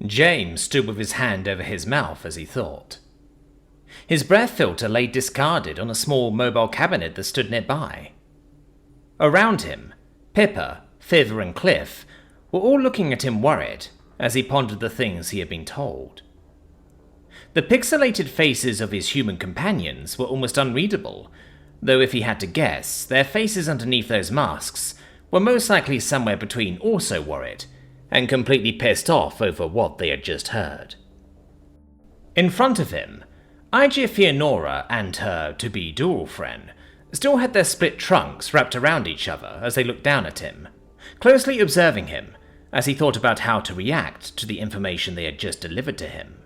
James stood with his hand over his mouth as he thought. His breath filter lay discarded on a small mobile cabinet that stood nearby. Around him, Pippa, Fiver and Cliff were all looking at him worried as he pondered the things he had been told. The pixelated faces of his human companions were almost unreadable, though if he had to guess, their faces underneath those masks were most likely somewhere between also worried and completely pissed off over what they had just heard. In front of him, HFY and her to-be dual friend still had their split trunks wrapped around each other as they looked down at him, closely observing him as he thought about how to react to the information they had just delivered to him.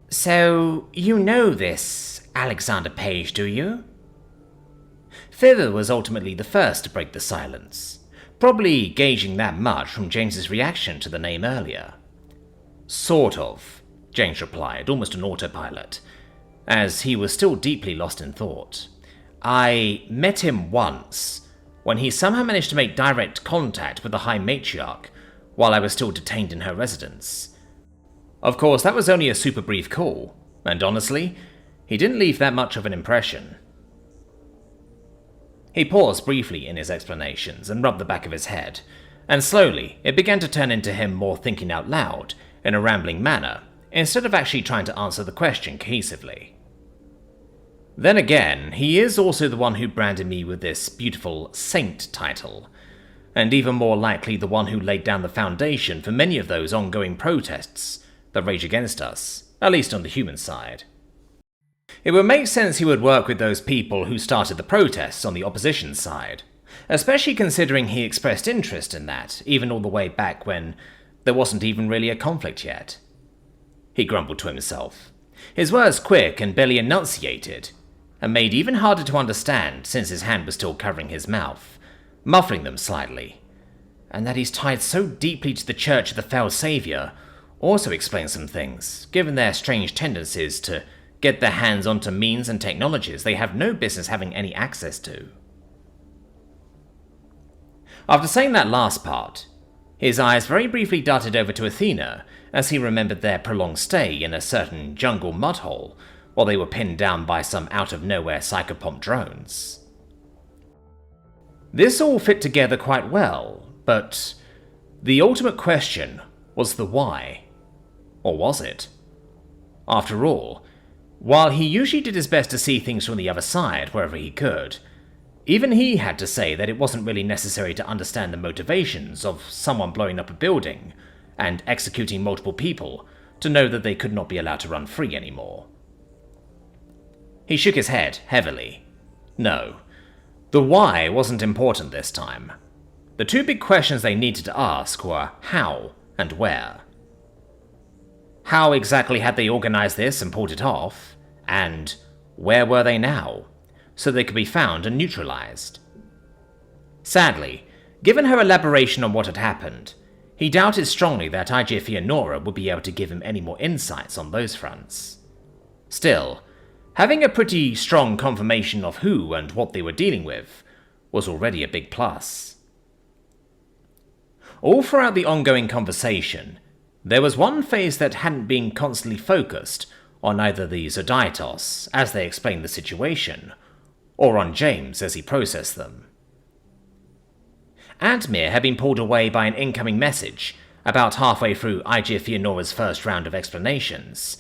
"So, you know this Alexander Page, do you?" Fiver was ultimately the first to break the silence, probably gauging that much from James's reaction to the name earlier. "Sort of," James replied, almost on autopilot, as he was still deeply lost in thought. "I met him once, when he somehow managed to make direct contact with the High Matriarch while I was still detained in her residence. Of course, that was only a super brief call, and honestly, he didn't leave that much of an impression." He paused briefly in his explanations and rubbed the back of his head, and slowly it began to turn into him more thinking out loud in a rambling manner, instead of actually trying to answer the question cohesively. "Then again, he is also the one who branded me with this beautiful saint title, and even more likely the one who laid down the foundation for many of those ongoing protests that rage against us, at least on the human side. It would make sense he would work with those people who started the protests on the opposition side, especially considering he expressed interest in that even all the way back when there wasn't even really a conflict yet." He grumbled to himself, his words quick and barely enunciated, and made even harder to understand since his hand was still covering his mouth, muffling them slightly. And that he's tied so deeply to the Church of the Fell Saviour also explains some things, given their strange tendencies to get their hands onto means and technologies they have no business having any access to. After saying that last part, his eyes very briefly darted over to Athena as he remembered their prolonged stay in a certain jungle mudhole while they were pinned down by some out-of-nowhere psychopomp drones. This all fit together quite well, but the ultimate question was the why. Or was it? After all, while he usually did his best to see things from the other side wherever he could, even he had to say that it wasn't really necessary to understand the motivations of someone blowing up a building and executing multiple people to know that they could not be allowed to run free anymore. He shook his head heavily. No, the why wasn't important this time. The two big questions they needed to ask were how and where. How exactly had they organized this and pulled it off? And where were they now, so they could be found and neutralized? Sadly, given her elaboration on what had happened, he doubted strongly that HFY would be able to give him any more insights on those fronts. Still, having a pretty strong confirmation of who and what they were dealing with was already a big plus. All throughout the ongoing conversation, there was one face that hadn't been constantly focused on either the Zodaitos as they explained the situation, or on James as he processed them. Admir had been pulled away by an incoming message about halfway through HFY's first round of explanations,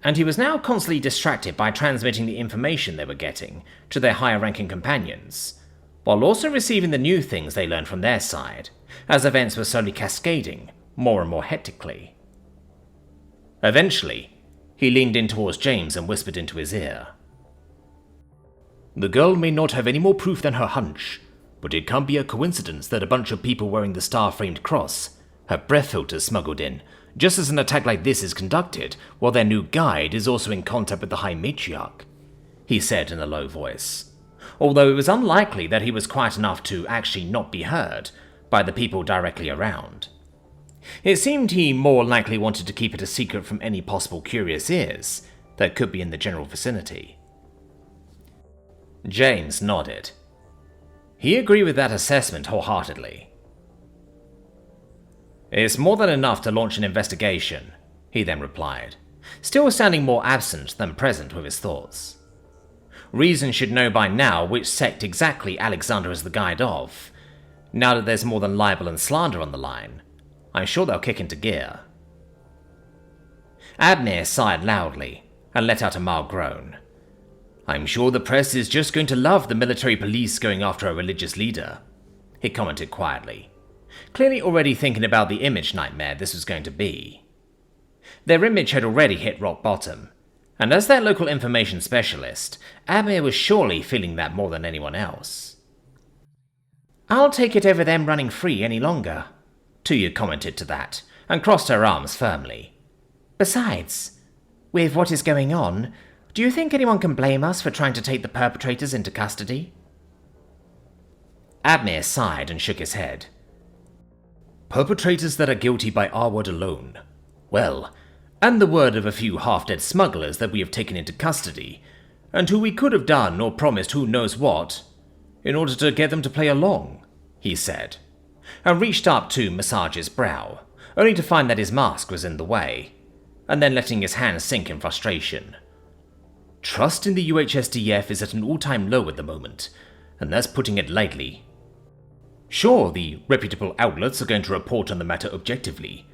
and he was now constantly distracted by transmitting the information they were getting to their higher-ranking companions, while also receiving the new things they learned from their side, as events were slowly cascading more and more hectically. Eventually, he leaned in towards James and whispered into his ear. "The girl may not have any more proof than her hunch, but it can't be a coincidence that a bunch of people wearing the star-framed cross have breath filters smuggled in, just as an attack like this is conducted, while their new guide is also in contact with the High Matriarch," he said in a low voice, although it was unlikely that he was quiet enough to actually not be heard by the people directly around. It seemed he more likely wanted to keep it a secret from any possible curious ears that could be in the general vicinity. James nodded. He agreed with that assessment wholeheartedly. It's more than enough to launch an investigation, he then replied, still sounding more absent than present with his thoughts. Reason should know by now which sect exactly Alexander is the guide of. Now that there's more than libel and slander on the line, I'm sure they'll kick into gear. Admir sighed loudly and let out a mild groan. I'm sure the press is just going to love the military police going after a religious leader, he commented quietly, clearly already thinking about the image nightmare this was going to be. Their image had already hit rock bottom, and as their local information specialist, Admir was surely feeling that more than anyone else. I'll take it over them running free any longer, Tuya commented to that, and crossed her arms firmly. Besides, with what is going on, do you think anyone can blame us for trying to take the perpetrators into custody? Admir sighed and shook his head. Perpetrators that are guilty by our word alone. Well, and the word of a few half-dead smugglers that we have taken into custody, and who we could have done or promised who knows what, in order to get them to play along, he said, and reached up to massage his brow, only to find that his mask was in the way, and then letting his hands sink in frustration. Trust in the UHSDF is at an all-time low at the moment, and that's putting it lightly. Sure, the reputable outlets are going to report on the matter objectively,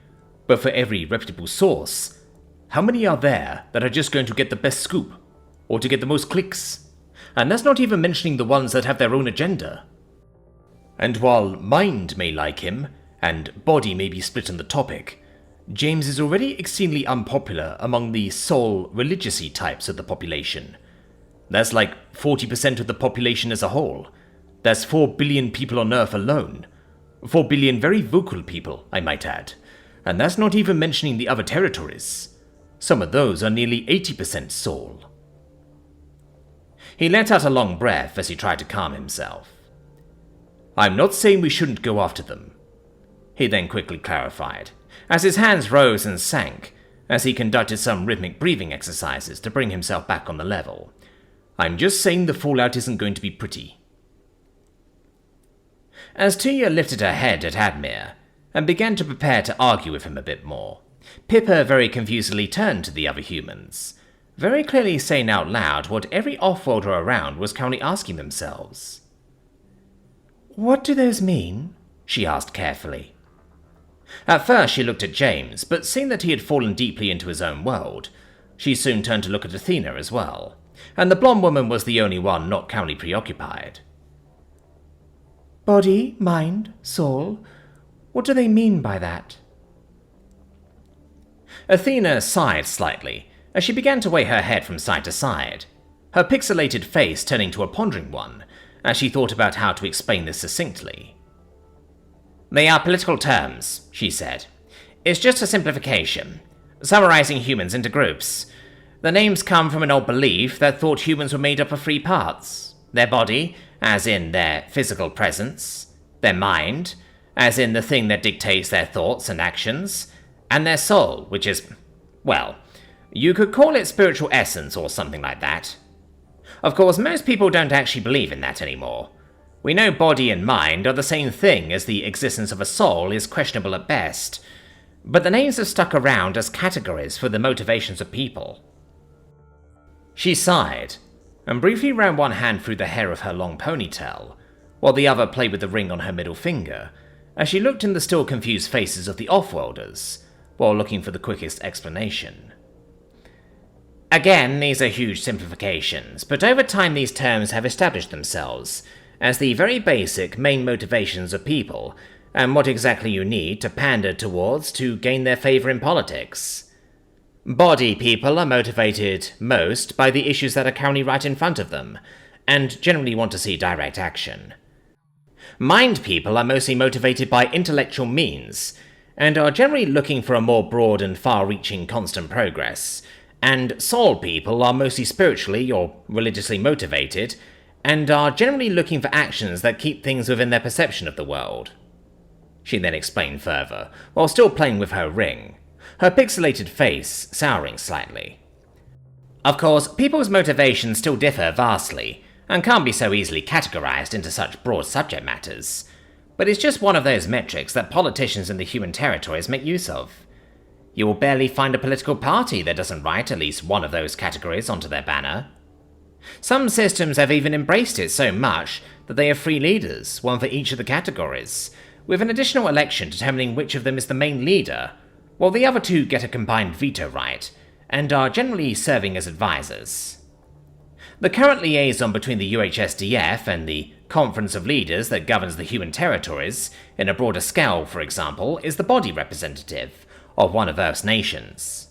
but for every reputable source, how many are there that are just going to get the best scoop, or to get the most clicks? And that's not even mentioning the ones that have their own agenda. And while mind may like him, and body may be split on the topic, James is already extremely unpopular among the soul religious-y types of the population. That's like 40% of the population as a whole. That's 4 billion people on Earth alone. 4 billion very vocal people, I might add. And that's not even mentioning the other territories. Some of those are nearly 80% soul. He let out a long breath as he tried to calm himself. I'm not saying we shouldn't go after them, he then quickly clarified, as his hands rose and sank as he conducted some rhythmic breathing exercises to bring himself back on the level. I'm just saying the fallout isn't going to be pretty. As Tuya lifted her head at Admir and began to prepare to argue with him a bit more, Pippa very confusedly turned to the other humans, very clearly saying out loud what every off-worlder around was currently asking themselves. What do those mean? She asked carefully. At first she looked at James, but seeing that he had fallen deeply into his own world, she soon turned to look at Athena as well, and the blonde woman was the only one not currently preoccupied. Body, mind, soul, what do they mean by that? Athena sighed slightly as she began to weigh her head from side to side, her pixelated face turning to a pondering one as she thought about how to explain this succinctly. They are political terms, she said. It's just a simplification, summarizing humans into groups. The names come from an old belief that thought humans were made up of 3 parts. Their body, as in their physical presence, their mind, as in the thing that dictates their thoughts and actions, and their soul, which is, well, you could call it spiritual essence or something like that. Of course, most people don't actually believe in that anymore. We know body and mind are the same thing, as the existence of a soul is questionable at best, but the names have stuck around as categories for the motivations of people. She sighed, and briefly ran one hand through the hair of her long ponytail, while the other played with the ring on her middle finger, as she looked in the still confused faces of the off-worlders, while looking for the quickest explanation. Again, these are huge simplifications, but over time these terms have established themselves as the very basic main motivations of people, and what exactly you need to pander towards to gain their favor in politics. Body people are motivated most by the issues that are currently right in front of them, and generally want to see direct action. Mind people are mostly motivated by intellectual means, and are generally looking for a more broad and far-reaching constant progress, and soul people are mostly spiritually or religiously motivated, and are generally looking for actions that keep things within their perception of the world. She then explained further, while still playing with her ring, her pixelated face souring slightly. Of course, people's motivations still differ vastly, and can't be so easily categorized into such broad subject matters, But it's just one of those metrics that politicians in the human territories make use of. You will barely find a political party that doesn't write at least one of those categories onto their banner. Some systems have even embraced it so much that they have 3 leaders, one for each of the categories, with an additional election determining which of them is the main leader, while the other 2 get a combined veto right, and are generally serving as advisors. The current liaison between the UHSDF and the Conference of Leaders that governs the human territories, in a broader scale for example, is the body representative of one of Earth's nations.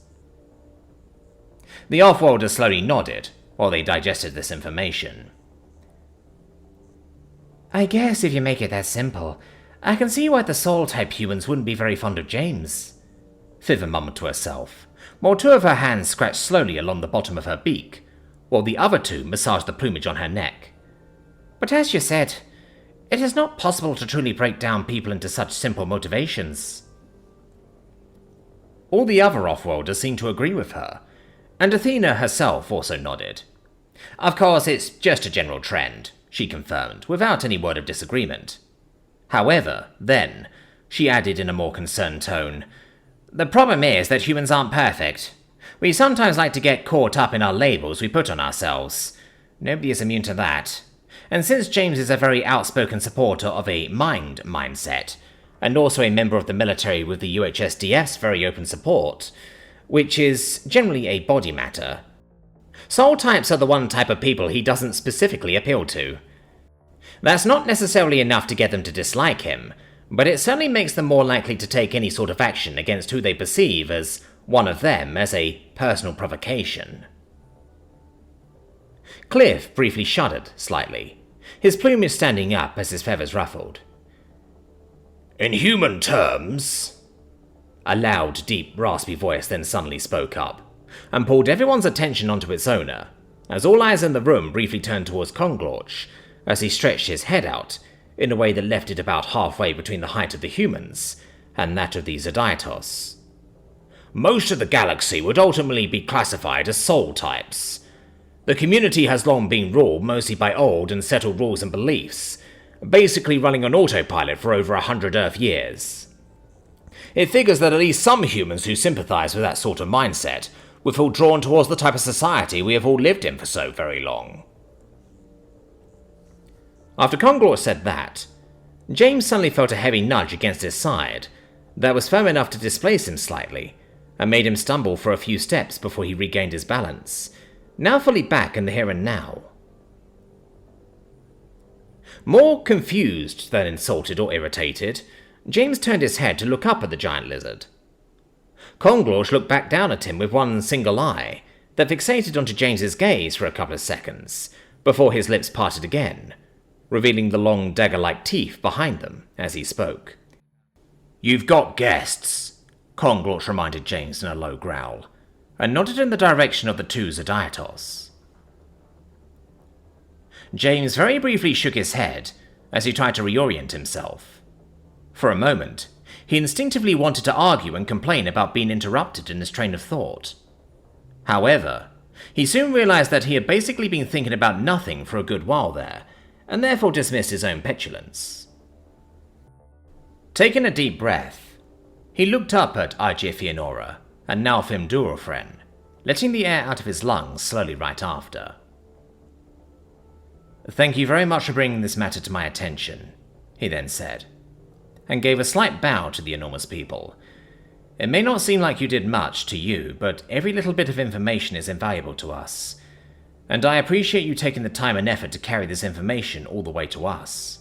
The Offworlders slowly nodded, while they digested this information. I guess if you make it that simple, I can see why the Soul-type humans wouldn't be very fond of James, Fiver mumbled to herself, while 2 of her hands scratched slowly along the bottom of her beak, while the other 2 massaged the plumage on her neck. But as you said, it is not possible to truly break down people into such simple motivations. All the other Offworlders seemed to agree with her, and Athena herself also nodded. Of course, it's just a general trend, she confirmed, without any word of disagreement. However, then, she added in a more concerned tone, the problem is that humans aren't perfect. We sometimes like to get caught up in our labels we put on ourselves. Nobody is immune to that. And since James is a very outspoken supporter of a mind mindset, and also a member of the military with the UHSDF's very open support, which is generally a body matter, Soul types are the one type of people he doesn't specifically appeal to. That's not necessarily enough to get them to dislike him, but it certainly makes them more likely to take any sort of action against who they perceive as one of them as a personal provocation. Cliff briefly shuddered slightly, his plumage standing up as his feathers ruffled. In human terms, a loud, deep, raspy voice then suddenly spoke up, and pulled everyone's attention onto its owner, as all eyes in the room briefly turned towards Conglorch, as he stretched his head out, in a way that left it about halfway between the height of the humans and that of the Zodaitos. Most of the galaxy would ultimately be classified as soul types. The community has long been ruled mostly by old and settled rules and beliefs, basically running on autopilot for over 100 Earth years. It figures that at least some humans who sympathize with that sort of mindset would feel drawn towards the type of society we have all lived in for so very long. After Conglor said that, James suddenly felt a heavy nudge against his side that was firm enough to displace him slightly, and made him stumble for a few steps before he regained his balance, now fully back in the here and now. More confused than insulted or irritated, James turned his head to look up at the giant lizard. Conglorch looked back down at him with one single eye that fixated onto James's gaze for a couple of seconds, before his lips parted again, revealing the long dagger-like teeth behind them as he spoke. You've got guests, Conglorch reminded James in a low growl, and nodded in the direction of the 2 Zodaitos. James very briefly shook his head as he tried to reorient himself. For a moment, he instinctively wanted to argue and complain about being interrupted in his train of thought. However, he soon realized that he had basically been thinking about nothing for a good while there, and therefore dismissed his own petulance. Taking a deep breath, he looked up at HFY and Nalfim Durofren, letting the air out of his lungs slowly right after. Thank you very much for bringing this matter to my attention, he then said, and gave a slight bow to the enormous people. It may not seem like you did much to you, but every little bit of information is invaluable to us, and I appreciate you taking the time and effort to carry this information all the way to us.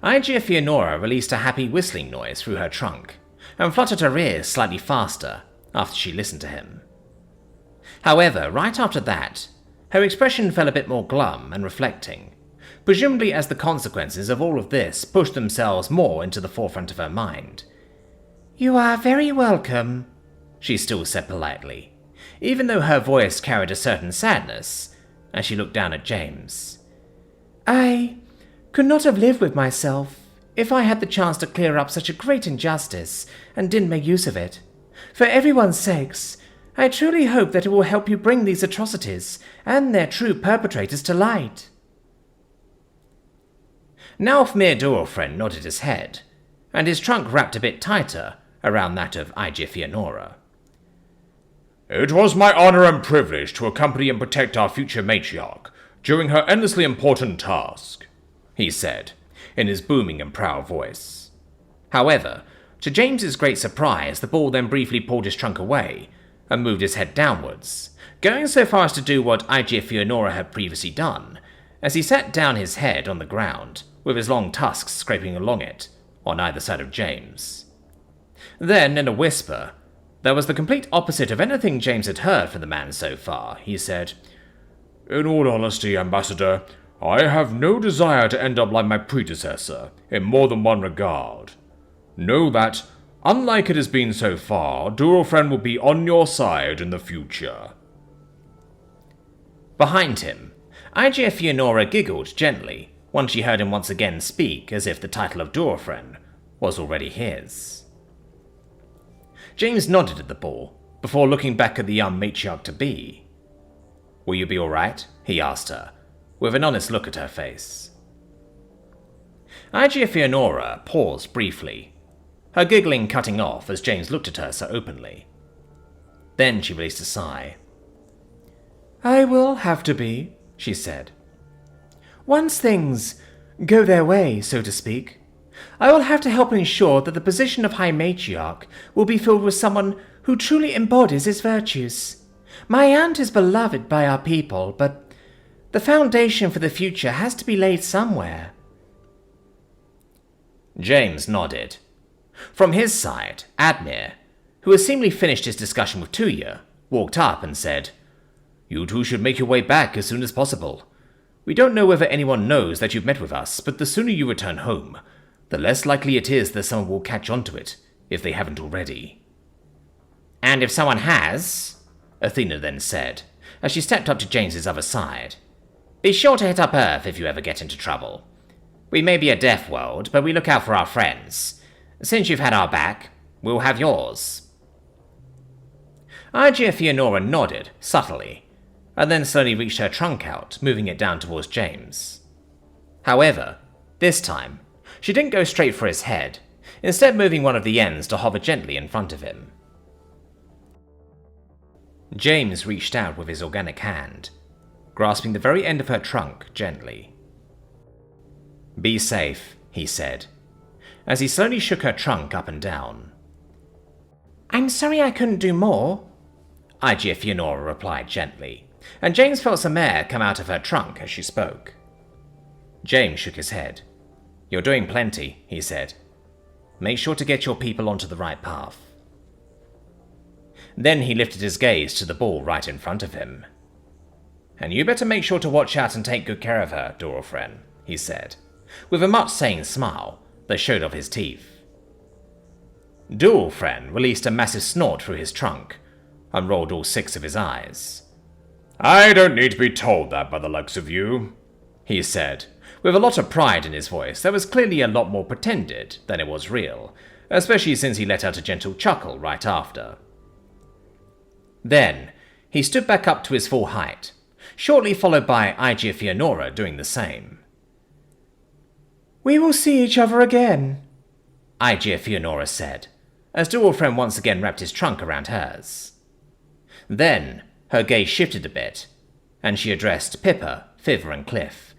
HFY released a happy whistling noise through her trunk, and fluttered her ears slightly faster after she listened to him. However, right after that, her expression fell a bit more glum and reflecting, presumably as the consequences of all of this pushed themselves more into the forefront of her mind. You are very welcome, she still said politely, even though her voice carried a certain sadness as she looked down at James. I could not have lived with myself if I had the chance to clear up such a great injustice and didn't make use of it. For everyone's sakes, I truly hope that it will help you bring these atrocities and their true perpetrators to light. Now Mir Durofren nodded his head, and his trunk wrapped a bit tighter around that of HFY. It was my honor and privilege to accompany and protect our future matriarch during her endlessly important task, he said, in his booming and proud voice. However, to James's great surprise, the bull then briefly pulled his trunk away and moved his head downwards, going so far as to do what HFY had previously done, as he sat down his head on the ground, with his long tusks scraping along it, on either side of James. Then, in a whisper, that was the complete opposite of anything James had heard from the man so far, he said, In all honesty, Ambassador, I have no desire to end up like my predecessor, in more than one regard. Know that, unlike it has been so far, Durofren will be on your side in the future. Behind him, HFY giggled gently once she heard him once again speak as if the title of Durofren was already his. James nodded at the bull, before looking back at the young matriarch-to-be. Will you be alright? He asked her, with an honest look at her face. HFY paused briefly, her giggling cutting off as James looked at her so openly. Then she released a sigh. I will have to be, she said. Once things go their way, so to speak, I will have to help ensure that the position of High Matriarch will be filled with someone who truly embodies its virtues. My aunt is beloved by our people, but the foundation for the future has to be laid somewhere. James nodded. From his side, Admir, who had seemingly finished his discussion with Tuya, walked up and said, You two should make your way back as soon as possible. We don't know whether anyone knows that you've met with us, but the sooner you return home, the less likely it is that someone will catch on to it, if they haven't already. And if someone has, Athena then said, as she stepped up to James's other side, be sure to hit up Earth if you ever get into trouble. We may be a deaf world, but we look out for our friends. Since you've had our back, we'll have yours. HFY nodded, subtly, and then slowly reached her trunk out, moving it down towards James. However, this time, she didn't go straight for his head, instead moving one of the ends to hover gently in front of him. James reached out with his organic hand, grasping the very end of her trunk gently. Be safe, he said, as he slowly shook her trunk up and down. I'm sorry I couldn't do more, HFY replied gently, and James felt some air come out of her trunk as she spoke. James shook his head. You're doing plenty, he said. Make sure to get your people onto the right path. Then he lifted his gaze to the bull right in front of him. And you better make sure to watch out and take good care of her, Durofren, he said, with a much sane smile that showed off his teeth. Durofren released a massive snort through his trunk and rolled all 6 of his eyes. I don't need to be told that by the looks of you, he said, with a lot of pride in his voice that was clearly a lot more pretended than it was real, especially since he let out a gentle chuckle right after. Then, he stood back up to his full height, shortly followed by HFY doing the same. We will see each other again, HFY said, as Durofren once again wrapped his trunk around hers. Then, her gaze shifted a bit, and she addressed Pippa, Fiver and Cliff.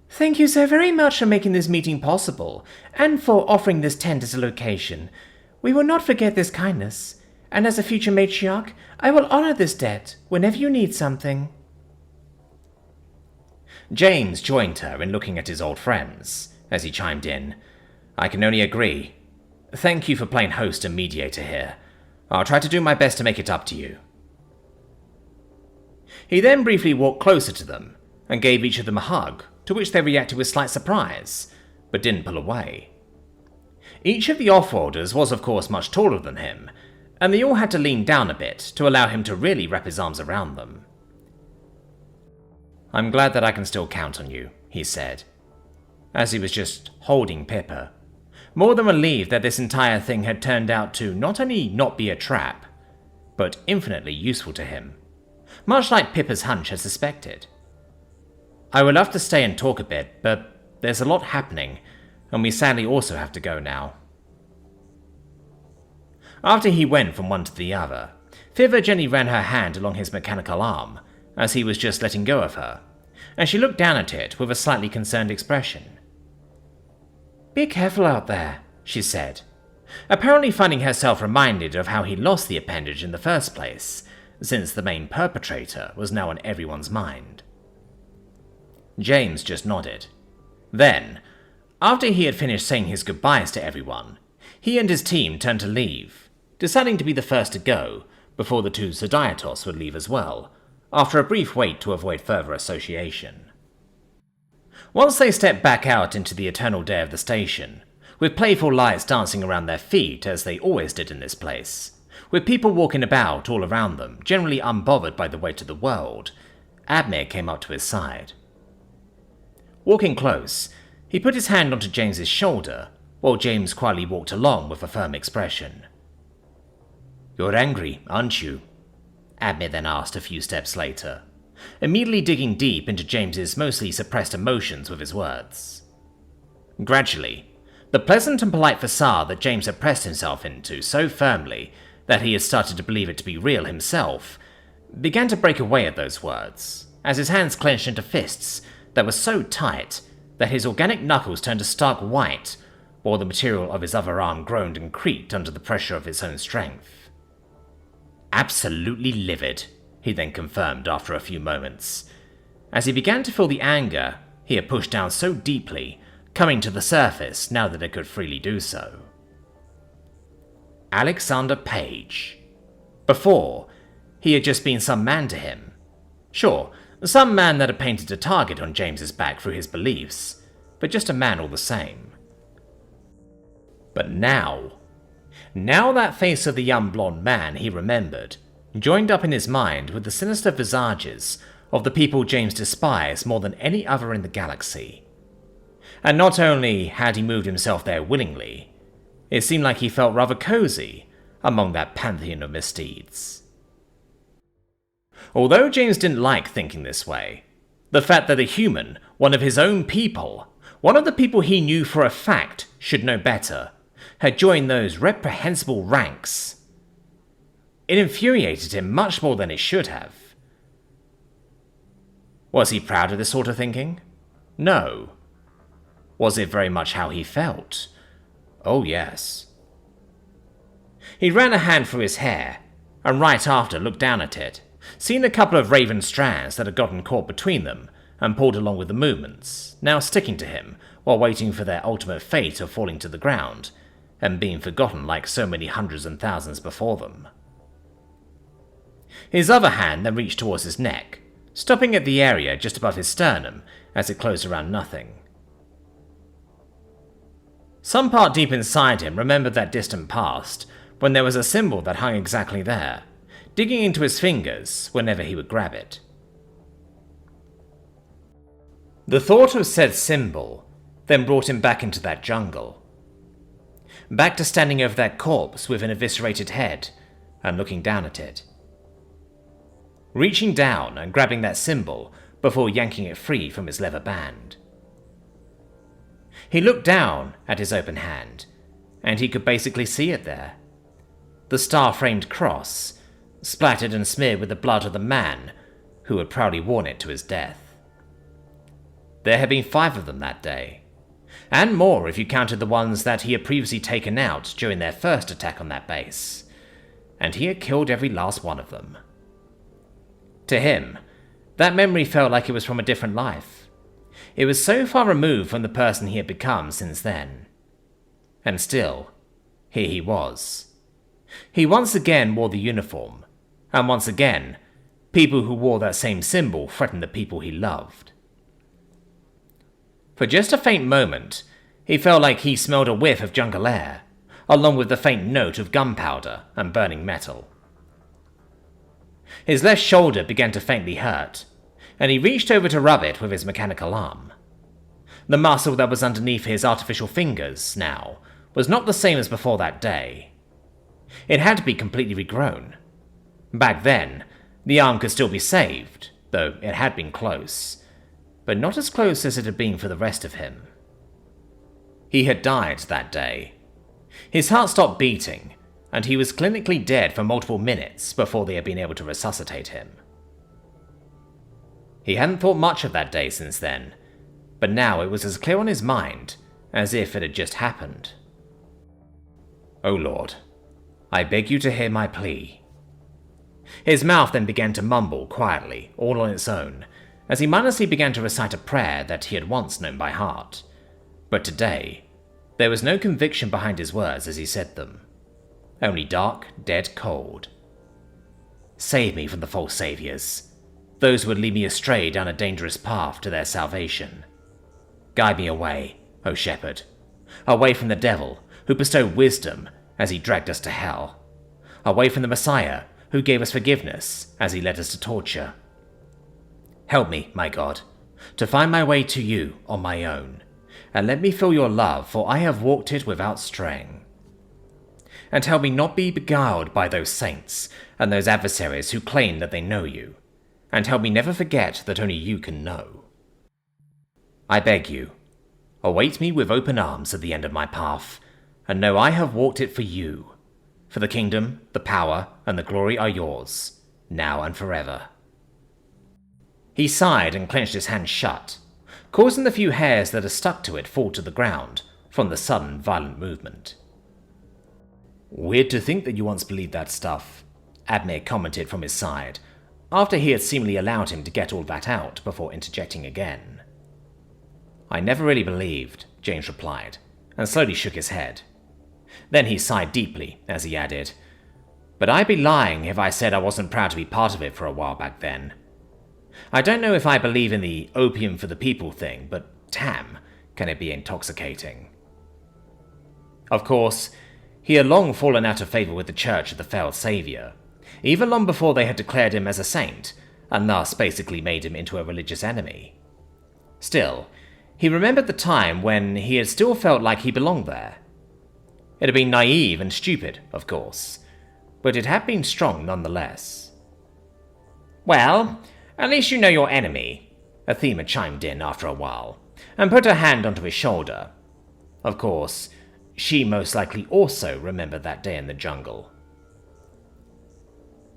Thank you so very much for making this meeting possible, and for offering this tent as a location. We will not forget this kindness, and as a future matriarch, I will honor this debt whenever you need something. James joined her in looking at his old friends, as he chimed in. I can only agree. Thank you for playing host and mediator here. I'll try to do my best to make it up to you. He then briefly walked closer to them, and gave each of them a hug, to which they reacted with slight surprise, but didn't pull away. Each of the Offworlders was of course much taller than him, and they all had to lean down a bit to allow him to really wrap his arms around them. I'm glad that I can still count on you, he said, as he was just holding Pippa, more than relieved that this entire thing had turned out to not only not be a trap, but infinitely useful to him, much like Pippa's hunch had suspected. I would love to stay and talk a bit, but there's a lot happening, and we sadly also have to go now." After he went from one to the other, Fiver gently ran her hand along his mechanical arm, as he was just letting go of her, and she looked down at it with a slightly concerned expression. "Be careful out there," she said, apparently finding herself reminded of how he lost the appendage in the first place, since the main perpetrator was now on everyone's mind. James just nodded. Then, after he had finished saying his goodbyes to everyone, he and his team turned to leave, deciding to be the first to go before the two Zodiatos would leave as well, after a brief wait to avoid further association. Once they stepped back out into the eternal day of the station, with playful lights dancing around their feet as they always did in this place, with people walking about all around them, generally unbothered by the weight of the world, Admir came up to his side. Walking close, he put his hand onto James's shoulder, while James quietly walked along with a firm expression. "You're angry, aren't you?" Admir then asked a few steps later, immediately digging deep into James's mostly suppressed emotions with his words. Gradually, the pleasant and polite facade that James had pressed himself into so firmly that he had started to believe it to be real himself began to break away at those words, as his hands clenched into fists that were so tight that his organic knuckles turned a stark white, while the material of his other arm groaned and creaked under the pressure of his own strength. "Absolutely livid," he then confirmed after a few moments, as he began to feel the anger he had pushed down so deeply coming to the surface now that it could freely do so. Alexander Page. Before, he had just been some man to him. Sure, some man that had painted a target on James's back through his beliefs, but just a man all the same. But now that face of the young blonde man he remembered joined up in his mind with the sinister visages of the people James despised more than any other in the galaxy. And not only had he moved himself there willingly, it seemed like he felt rather cozy among that pantheon of misdeeds. Although James didn't like thinking this way, the fact that a human, one of his own people, one of the people he knew for a fact should know better, had joined those reprehensible ranks, it infuriated him much more than it should have. Was he proud of this sort of thinking? No. Was it very much how he felt? Oh yes. He ran a hand through his hair, and right after looked down at it, seeing a couple of raven strands that had gotten caught between them and pulled along with the movements, now sticking to him while waiting for their ultimate fate of falling to the ground and being forgotten like so many hundreds and thousands before them. His other hand then reached towards his neck, stopping at the area just above his sternum as it closed around nothing. Some part deep inside him remembered that distant past when there was a symbol that hung exactly there, digging into his fingers whenever he would grab it. The thought of said symbol then brought him back into that jungle. Back to standing over that corpse with an eviscerated head and looking down at it. Reaching down and grabbing that symbol before yanking it free from his leather band. He looked down at his open hand, and he could basically see it there. The star-framed cross, splattered and smeared with the blood of the man who had proudly worn it to his death. There had been 5 of them that day, and more if you counted the ones that he had previously taken out during their first attack on that base, and he had killed every last one of them. To him, that memory felt like it was from a different life. It was so far removed from the person he had become since then. And still, here he was. He once again wore the uniform, and once again, people who wore that same symbol threatened the people he loved. For just a faint moment, he felt like he smelled a whiff of jungle air, along with the faint note of gunpowder and burning metal. His left shoulder began to faintly hurt, and he reached over to rub it with his mechanical arm. The muscle that was underneath his artificial fingers, now, was not the same as before that day. It had to be completely regrown. Back then, the arm could still be saved, though it had been close, but not as close as it had been for the rest of him. He had died that day. His heart stopped beating, and he was clinically dead for multiple minutes before they had been able to resuscitate him. He hadn't thought much of that day since then, but now it was as clear on his mind as if it had just happened. "O Lord, I beg you to hear my plea." His mouth then began to mumble quietly, all on its own, as he mindlessly began to recite a prayer that he had once known by heart. But today, there was no conviction behind his words as he said them. Only dark, dead cold. Save me from the false saviors, those who would lead me astray down a dangerous path to their salvation. Guide me away, O Shepherd, away from the devil, who bestowed wisdom as he dragged us to hell, away from the Messiah, who gave us forgiveness as he led us to torture. Help me, my God, to find my way to you on my own, and let me feel your love, for I have walked it without straying. And help me not be beguiled by those saints and those adversaries who claim that they know you, and help me never forget that only you can know. I beg you, await me with open arms at the end of my path, and know I have walked it for you, for the kingdom, the power, and the glory are yours, now and forever. He sighed and clenched his hand shut, causing the few hairs that had stuck to it fall to the ground from the sudden violent movement. "Weird to think that you once believed that stuff," Admir commented from his side, after he had seemingly allowed him to get all that out before interjecting again. "I never really believed," James replied, and slowly shook his head. Then he sighed deeply as he added, "But I'd be lying if I said I wasn't proud to be part of it for a while back then. I don't know if I believe in the opium for the people thing, but damn, can it be intoxicating." Of course, he had long fallen out of favour with the Church of the Failed Saviour, even long before they had declared him as a saint, and thus basically made him into a religious enemy. Still, he remembered the time when he had still felt like he belonged there. It had been naive and stupid, of course, but it had been strong nonetheless. "Well, at least you know your enemy," Athema chimed in after a while, and put her hand onto his shoulder. Of course, she most likely also remembered that day in the jungle.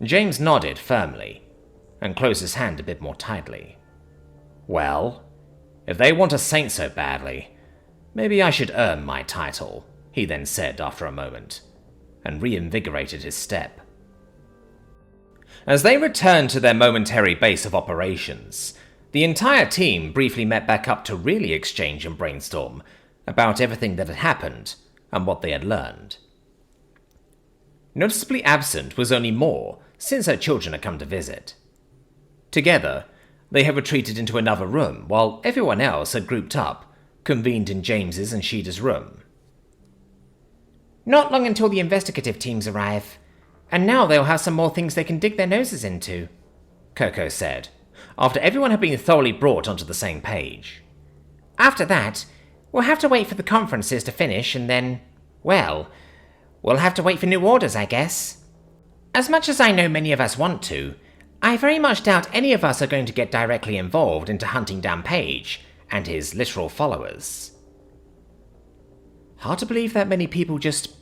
James nodded firmly, and closed his hand a bit more tightly. "Well, if they want a saint so badly, maybe I should earn my title," he then said after a moment, and reinvigorated his step. As they returned to their momentary base of operations, the entire team briefly met back up to really exchange and brainstorm about everything that had happened and what they had learned. Noticeably absent was only Moore, since her children had come to visit. Together, they had retreated into another room, while everyone else had grouped up, convened in James's and Sheeda's room. "Not long until the investigative teams arrive, and now they'll have some more things they can dig their noses into," Coco said, after everyone had been thoroughly brought onto the same page. "After that, we'll have to wait for the conferences to finish, and then, well, we'll have to wait for new orders, I guess. As much as I know many of us want to, I very much doubt any of us are going to get directly involved into hunting down Page and his literal followers." "Hard to believe that many people just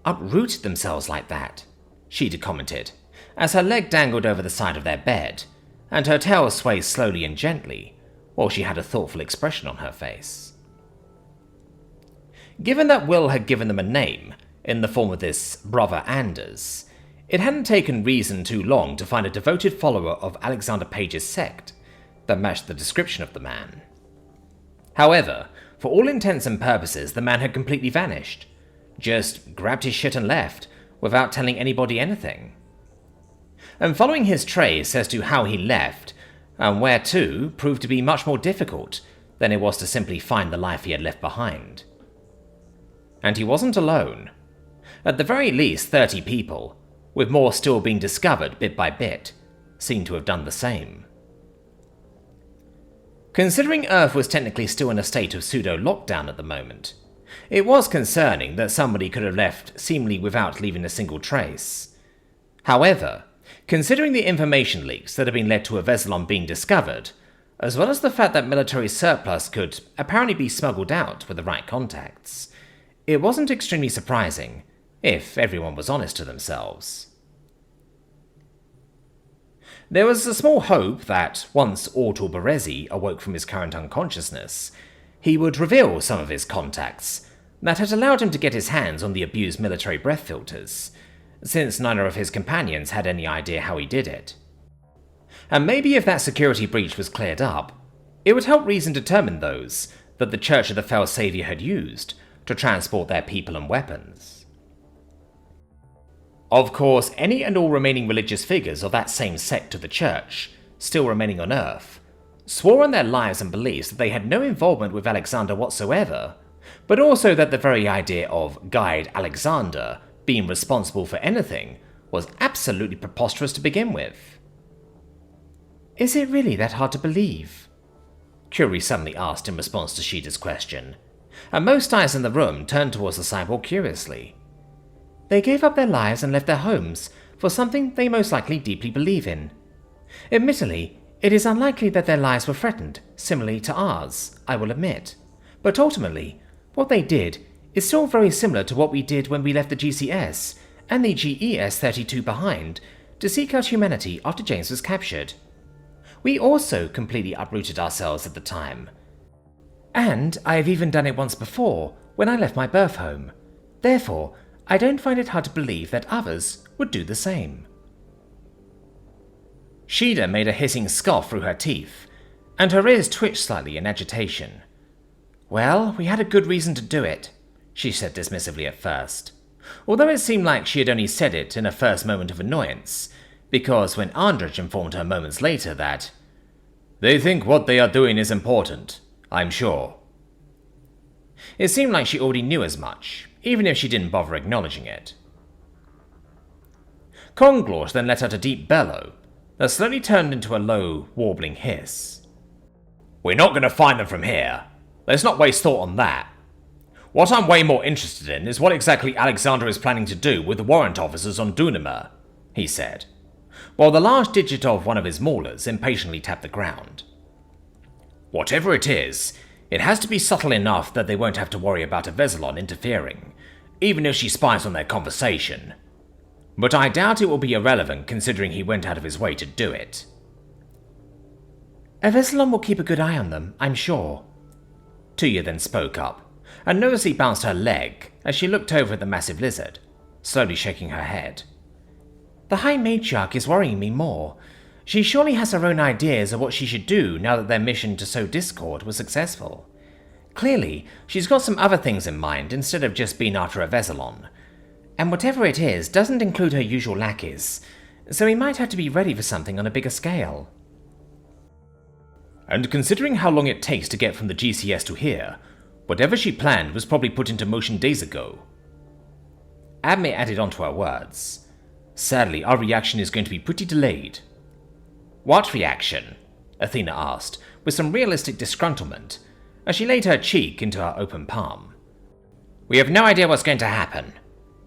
uprooted themselves like that," Sheeta commented, as her leg dangled over the side of their bed, and her tail swayed slowly and gently, while she had a thoughtful expression on her face. Given that Will had given them a name, in the form of this brother Anders, it hadn't taken Reason too long to find a devoted follower of Alexander Page's sect that matched the description of the man. However, for all intents and purposes, the man had completely vanished, just grabbed his shit and left, without telling anybody anything. And following his trace as to how he left, and where to, proved to be much more difficult than it was to simply find the life he had left behind. And he wasn't alone. At the very least 30 people, with more still being discovered bit by bit, seemed to have done the same. Considering Earth was technically still in a state of pseudo-lockdown at the moment, it was concerning that somebody could have left seemingly without leaving a single trace. However, considering the information leaks that had been led to a Veselon being discovered, as well as the fact that military surplus could apparently be smuggled out with the right contacts, it wasn't extremely surprising, if everyone was honest to themselves. There was a small hope that, once Ortal Berezi awoke from his current unconsciousness, he would reveal some of his contacts that had allowed him to get his hands on the abused military breath filters, since neither of his companions had any idea how he did it. And maybe if that security breach was cleared up, it would help reason determine those that the Church of the Fell Saviour had used to transport their people and weapons. Of course, any and all remaining religious figures of that same sect of the Church, still remaining on Earth, swore on their lives and beliefs that they had no involvement with Alexander whatsoever, but also that the very idea of Guide Alexander being responsible for anything was absolutely preposterous to begin with. "Is it really that hard to believe?" Curie suddenly asked in response to Sheeta's question, and most eyes in the room turned towards the cyborg curiously. "They gave up their lives and left their homes for something they most likely deeply believe in. Admittedly, it is unlikely that their lives were threatened, similarly to ours, I will admit, but ultimately, what they did is still very similar to what we did when we left the GCS and the GES-32 behind to seek out humanity after James was captured. We also completely uprooted ourselves at the time. And I have even done it once before, when I left my birth home. Therefore, I don't find it hard to believe that others would do the same." Sheeta made a hissing scoff through her teeth, and her ears twitched slightly in agitation. "Well, we had a good reason to do it," she said dismissively at first, although it seemed like she had only said it in a first moment of annoyance, because when Andrej informed her moments later that, "They think what they are doing is important, I'm sure," it seemed like she already knew as much, even if she didn't bother acknowledging it. Konglort then let out a deep bellow that slowly turned into a low, warbling hiss. "We're not going to find them from here. Let's not waste thought on that. What I'm way more interested in is what exactly Alexander is planning to do with the warrant officers on Dunamur," he said, while the large digit of one of his maulers impatiently tapped the ground. "Whatever it is, it has to be subtle enough that they won't have to worry about a Veselon interfering, even if she spies on their conversation. But I doubt it will be irrelevant considering he went out of his way to do it." "A Veselon will keep a good eye on them, I'm sure." Tuya then spoke up, and nervously bounced her leg as she looked over at the massive lizard, slowly shaking her head. "The High Matriarch is worrying me more. She surely has her own ideas of what she should do now that their mission to sow discord was successful. Clearly, she's got some other things in mind instead of just being after a Veselon. And whatever it is doesn't include her usual lackeys, so we might have to be ready for something on a bigger scale." "And considering how long it takes to get from the GCS to here, whatever she planned was probably put into motion days ago." Adme added on to her words. "Sadly, our reaction is going to be pretty delayed." "What reaction?" Athena asked, with some realistic disgruntlement, as she laid her cheek into her open palm. "We have no idea what's going to happen.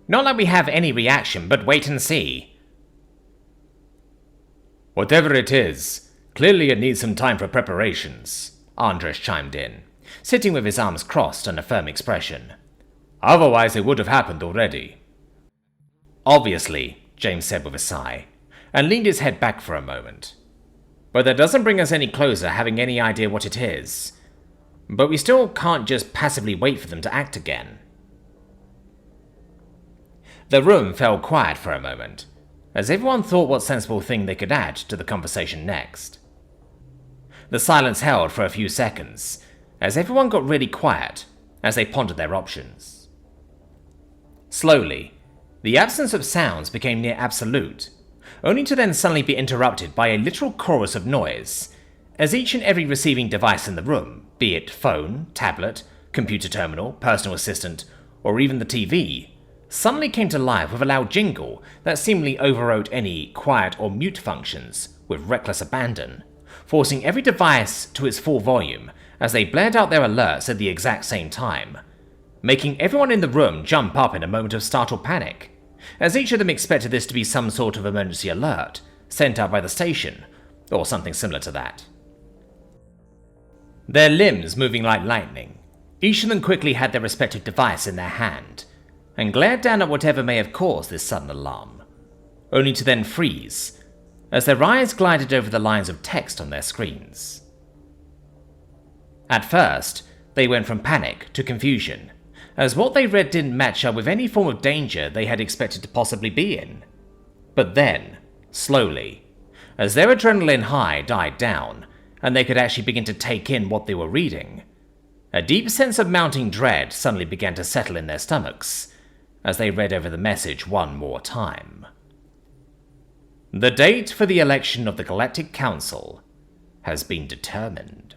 Not like we have any reaction, but wait and see." "Whatever it is, clearly it needs some time for preparations," Andres chimed in, sitting with his arms crossed and a firm expression. "Otherwise it would have happened already." "Obviously," James said with a sigh, and leaned his head back for a moment. "But that doesn't bring us any closer having any idea what it is. But we still can't just passively wait for them to act again." The room fell quiet for a moment, as everyone thought what sensible thing they could add to the conversation next. The silence held for a few seconds, as everyone got really quiet as they pondered their options. Slowly, the absence of sounds became near absolute, only to then suddenly be interrupted by a literal chorus of noise, as each and every receiving device in the room, be it phone, tablet, computer terminal, personal assistant, or even the TV, suddenly came to life with a loud jingle that seemingly overrode any quiet or mute functions with reckless abandon, forcing every device to its full volume as they blared out their alerts at the exact same time, making everyone in the room jump up in a moment of startled panic, as each of them expected this to be some sort of emergency alert sent out by the station, or something similar to that. their limbs moving like lightning. Each of them quickly had their respective device in their hand, and glared down at whatever may have caused this sudden alarm, only to then freeze, as their eyes glided over the lines of text on their screens. At first, they went from panic to confusion, as what they read didn't match up with any form of danger they had expected to possibly be in. But then, slowly, as their adrenaline high died down, and they could actually begin to take in what they were reading, a deep sense of mounting dread suddenly began to settle in their stomachs, as they read over the message one more time. The date for the election of the Galactic Council has been determined.